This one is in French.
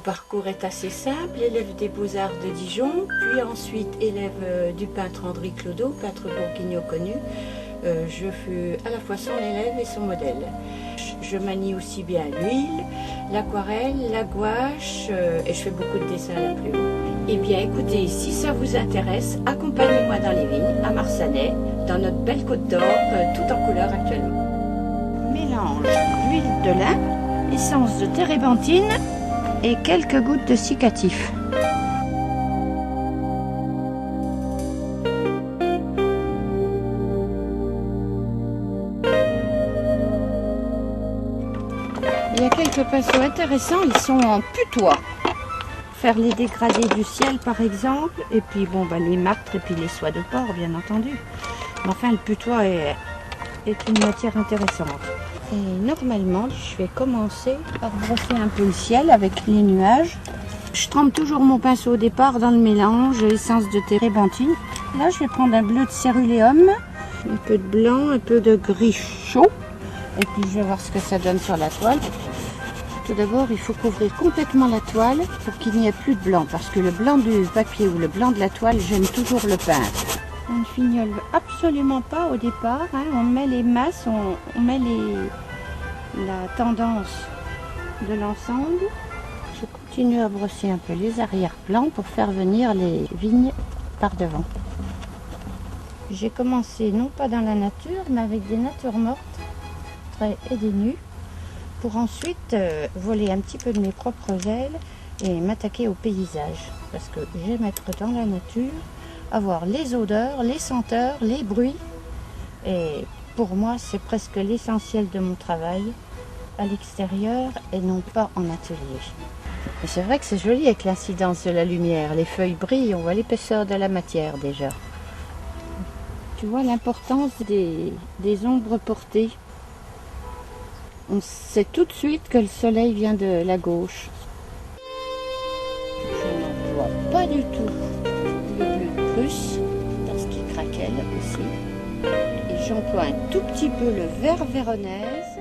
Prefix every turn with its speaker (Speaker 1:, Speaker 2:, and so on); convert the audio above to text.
Speaker 1: parcours est assez simple, élève des Beaux-Arts de Dijon, puis ensuite élève du peintre André Clodo, peintre bourguignon connu. Je fus à la fois son élève et son modèle. Je manie aussi bien l'huile, l'aquarelle, la gouache et je fais beaucoup de dessins à la plume. Eh bien écoutez, si ça vous intéresse, accompagnez-moi dans les vignes, à Marsanais, dans notre belle Côte d'Or, tout en couleur actuellement. Mélange d'huile de lin, essence de térébenthine et quelques gouttes de cicatif. Il y a quelques pinceaux intéressants, ils sont en putois. Faire les dégradés du ciel par exemple, et puis bon, les martres et puis les soies de porc bien entendu. Mais enfin le putois est une matière intéressante. Et normalement, je vais commencer par brosser un peu le ciel avec les nuages. Je trempe toujours mon pinceau au départ dans le mélange, l'essence de térébenthine. Là, je vais prendre un bleu de céruléum, un peu de blanc, un peu de gris chaud. Et puis, je vais voir ce que ça donne sur la toile. Tout d'abord, il faut couvrir complètement la toile pour qu'il n'y ait plus de blanc. Parce que le blanc du papier ou le blanc de la toile gêne toujours le peintre. On ne fignole absolument pas au départ, hein. On met les masses, on met la tendance de l'ensemble. Je continue à brosser un peu les arrière-plans pour faire venir les vignes par devant. J'ai commencé non pas dans la nature, mais avec des natures mortes et des nus, pour ensuite voler un petit peu de mes propres ailes et m'attaquer au paysage. Parce que j'aime être dans la nature, avoir les odeurs, les senteurs, les bruits. Et pour moi, c'est presque l'essentiel de mon travail, à l'extérieur et non pas en atelier. Et c'est vrai que c'est joli avec l'incidence de la lumière. Les feuilles brillent, on voit l'épaisseur de la matière déjà. Tu vois l'importance des ombres portées. On sait tout de suite que le soleil vient de la gauche. Je n'en vois pas du tout le bleu prusse, parce qu'il craquelle aussi. Et j'emploie un tout petit peu le vert véronèse.